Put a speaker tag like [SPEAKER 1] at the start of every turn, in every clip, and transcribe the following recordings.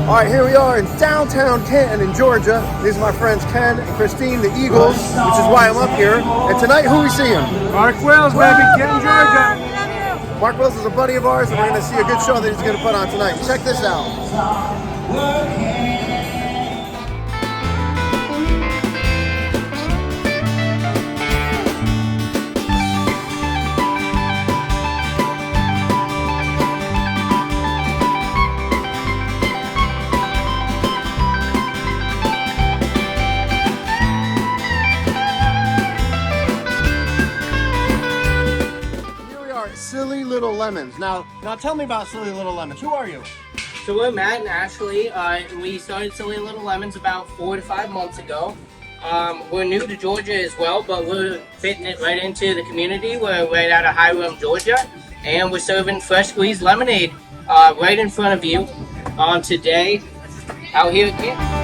[SPEAKER 1] All right, here we are in downtown Canton in Georgia. These are my friends Ken and Christine, the Eagles, which is why I'm up here. And tonight, who are we seeing?
[SPEAKER 2] Mark Wills, baby, Canton, Georgia.
[SPEAKER 1] Mark Wills is a buddy of ours, and we're going to see a good show that he's going to put on tonight. Check this out. Silly Little Lemons. Now tell me about Silly Little Lemons. Who are you?
[SPEAKER 3] So we're Matt and Ashley. We started Silly Little Lemons about 4 to 5 months ago. We're new to Georgia as well, but we're fitting it right into the community. We're right out of Hiram, Georgia, and we're serving fresh squeezed lemonade right in front of you today out here at Canton.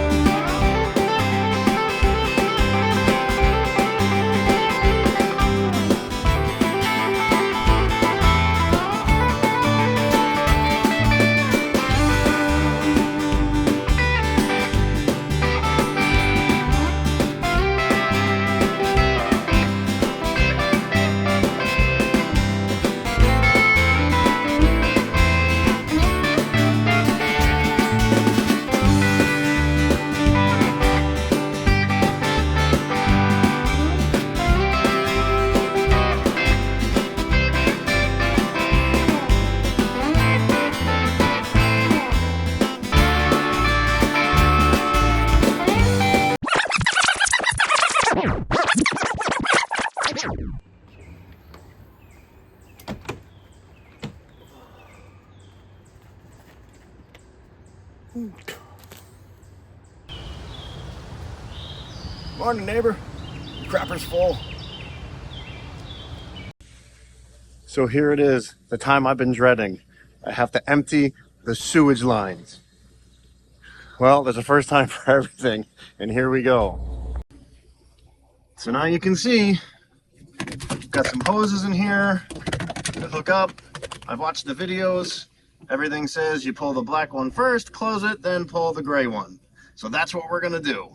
[SPEAKER 1] Morning, neighbor. Crapper's full. So here it is, the time I've been dreading. I have to empty the sewage lines. Well, there's a first time for everything, and here we go. So now you can see, got some hoses in here to hook up. I've watched the videos. Everything says you pull the black one first, close it, then pull the gray one. So that's what we're gonna do.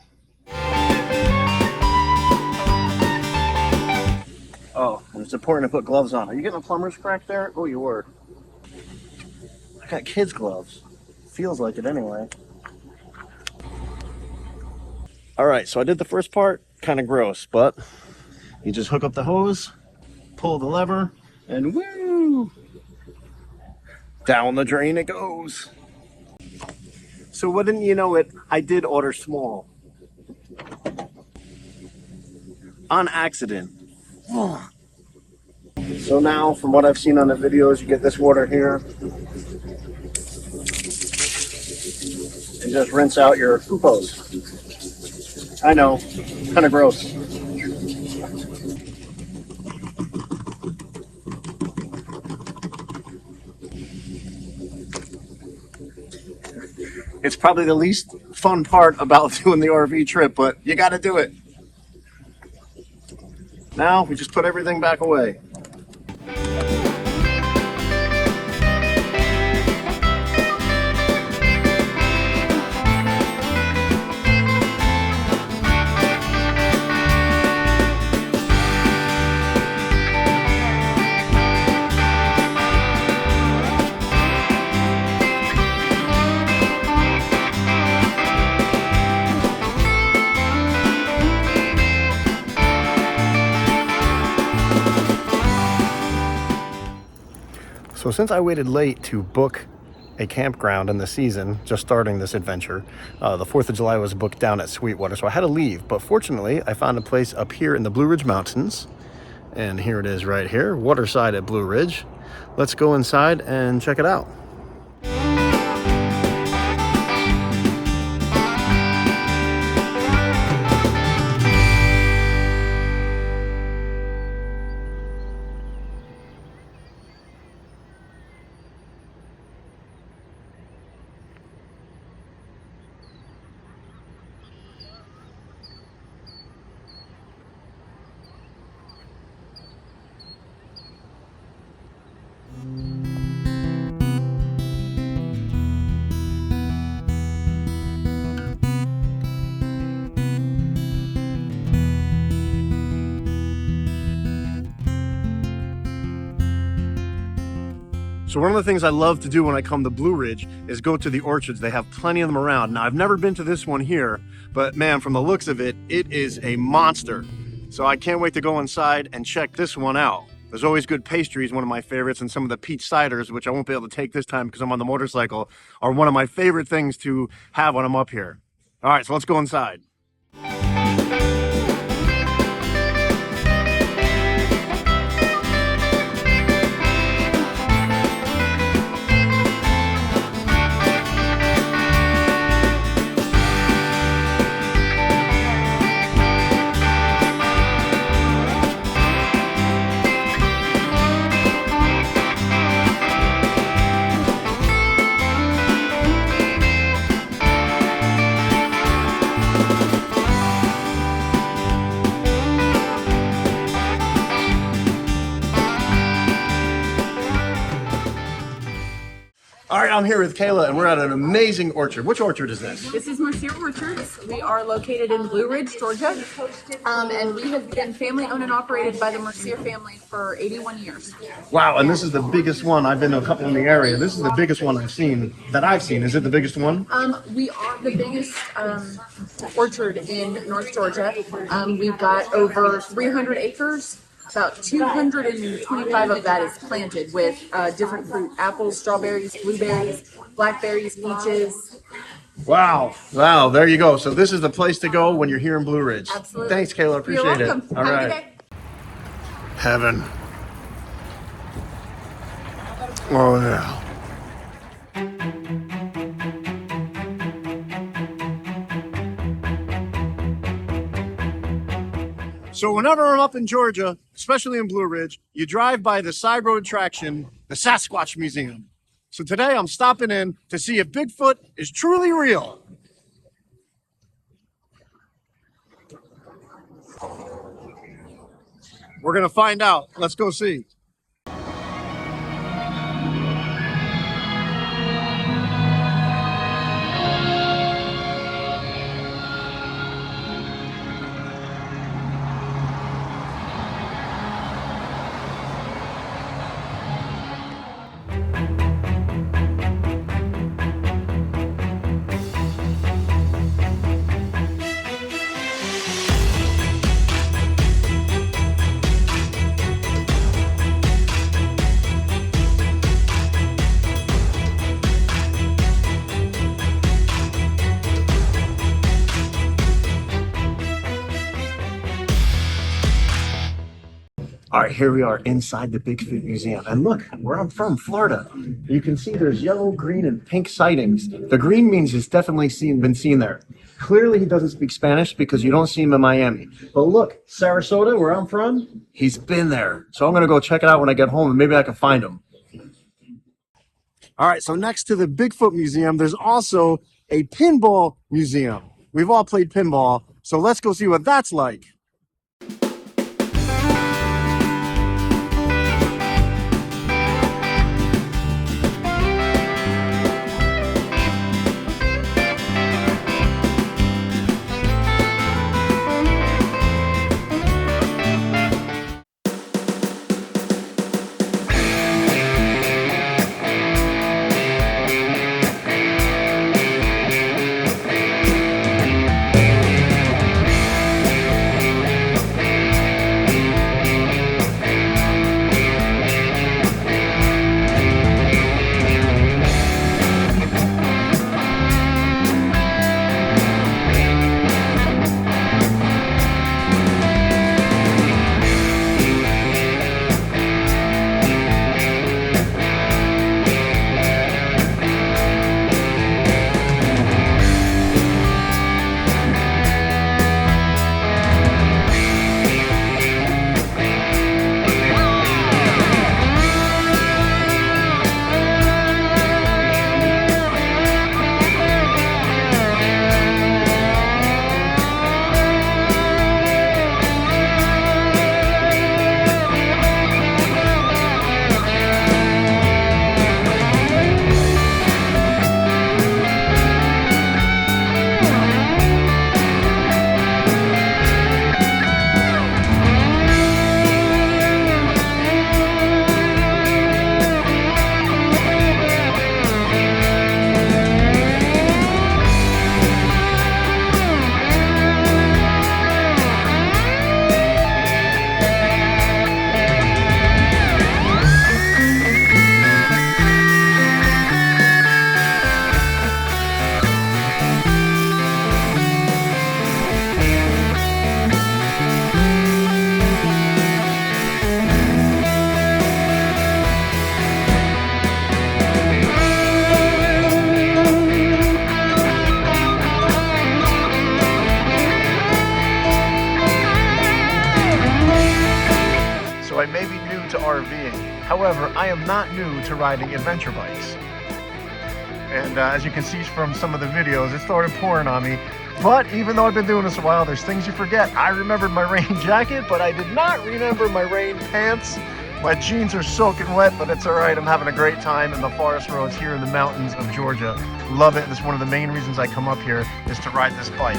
[SPEAKER 1] Oh, and it's important to put gloves on. Are you getting a plumber's crack there? Oh, you were. I got kids' gloves. Feels like it anyway. All right, so I did the first part, kind of gross, but you just hook up the hose, pull the lever, and woo! Down the drain it goes. So wouldn't you know it, I did order small. On accident. So now, from what I've seen on the videos, you get this water here and just rinse out your poop hose. I know, kind of gross. It's probably the least fun part about doing the RV trip, but you got to do it. Now we just put everything back away. So since I waited late to book a campground in the season, just starting this adventure, the 4th of July was booked down at Sweetwater, so I had to leave. But fortunately, I found a place up here in the Blue Ridge Mountains. And here it is right here, waterside at Blue Ridge. Let's go inside and check it out. So one of the things I love to do when I come to Blue Ridge is go to the orchards. They have plenty of them around. Now, I've never been to this one here, but man, from the looks of it, it is a monster. So I can't wait to go inside and check this one out. There's always good pastries, one of my favorites, and some of the peach ciders, which I won't be able to take this time because I'm on the motorcycle, are one of my favorite things to have when I'm up here. All right, so let's go inside. All right, I'm here with Kayla, and we're at an amazing orchard. Which orchard is this?
[SPEAKER 4] This is Mercier Orchards. We are located in Blue Ridge, Georgia, and we have been family owned and operated by the Mercier family for 81 years.
[SPEAKER 1] Wow, and this is the biggest one. I've been to a couple in the area. This is the biggest one I've seen. Is it the biggest one?
[SPEAKER 4] We are the biggest orchard in North Georgia. We've got over 300 acres. About 225 of that is planted with different fruit: apples, strawberries, blueberries, blackberries, peaches.
[SPEAKER 1] Wow, there you go. So this is the place to go when you're here in Blue Ridge.
[SPEAKER 4] Absolutely.
[SPEAKER 1] Thanks, Kayla. Appreciate
[SPEAKER 4] You're welcome.
[SPEAKER 1] it. All
[SPEAKER 4] Have a
[SPEAKER 1] right.
[SPEAKER 4] good day.
[SPEAKER 1] Heaven. Oh, yeah. So whenever I'm up in Georgia, especially in Blue Ridge, you drive by the side road attraction, the Sasquatch Museum. So today I'm stopping in to see if Bigfoot is truly real. We're gonna find out. Let's go see. All right, here we are inside the Bigfoot Museum. And look, where I'm from, Florida, you can see there's yellow, green, and pink sightings. The green means it's definitely been seen there. Clearly, he doesn't speak Spanish because you don't see him in Miami. But look, Sarasota, where I'm from, he's been there. So I'm going to go check it out when I get home, and maybe I can find him. All right, so next to the Bigfoot Museum, there's also a pinball museum. We've all played pinball, so let's go see what that's like. However, I am not new to riding adventure bikes. And as you can see from some of the videos, it started pouring on me. But even though I've been doing this a while, there's things you forget. I remembered my rain jacket, but I did not remember my rain pants. My jeans are soaking wet, but it's all right. I'm having a great time in the forest roads here in the mountains of Georgia. Love it. That's one of the main reasons I come up here, is to ride this bike.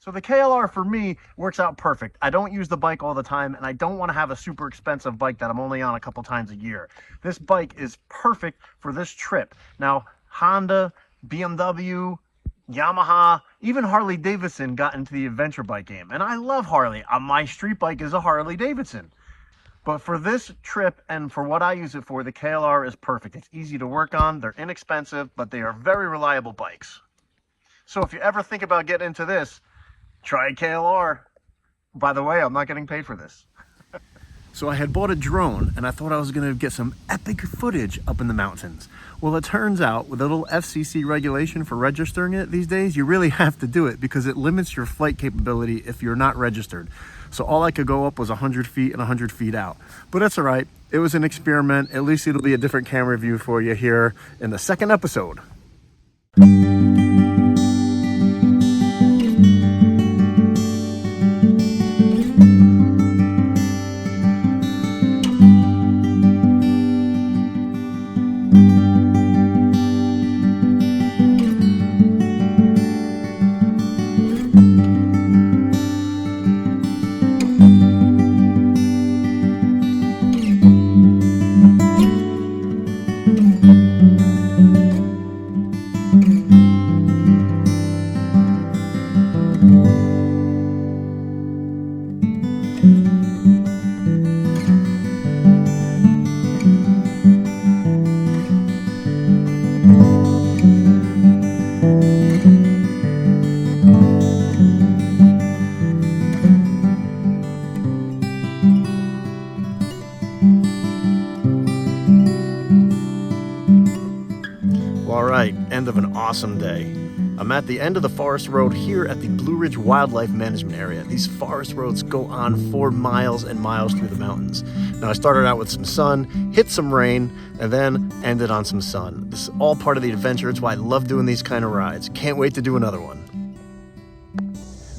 [SPEAKER 1] So the KLR for me works out perfect. I don't use the bike all the time, and I don't want to have a super expensive bike that I'm only on a couple times a year. This bike is perfect for this trip. Now, Honda, BMW, Yamaha, even Harley Davidson got into the adventure bike game. And I love Harley. My street bike is a Harley Davidson. But for this trip and for what I use it for, the KLR is perfect. It's easy to work on, they're inexpensive, but they are very reliable bikes. So if you ever think about getting into this, try a KLR. By the way, I'm not getting paid for this. So I had bought a drone and I thought I was gonna get some epic footage up in the mountains. Well, it turns out with a little FCC regulation for registering it these days, you really have to do it because it limits your flight capability if you're not registered. So all I could go up was 100 feet and 100 feet out. But that's all right. It was an experiment. At least it'll be a different camera view for you here in the second episode. Alright, end of an awesome day. I'm at the end of the forest road here at the Blue Ridge Wildlife Management Area. These forest roads go on for miles and miles through the mountains. Now I started out with some sun, hit some rain, and then ended on some sun. This is all part of the adventure. It's why I love doing these kind of rides. Can't wait to do another one.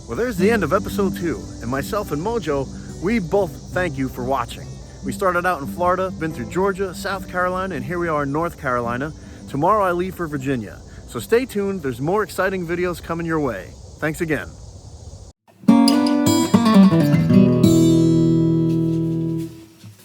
[SPEAKER 1] Well, there's the end of episode 2, and myself and Mojo, we both thank you for watching. We started out in Florida, been through Georgia, South Carolina, and here we are in North Carolina. Tomorrow I leave for Virginia. So stay tuned, there's more exciting videos coming your way. Thanks again.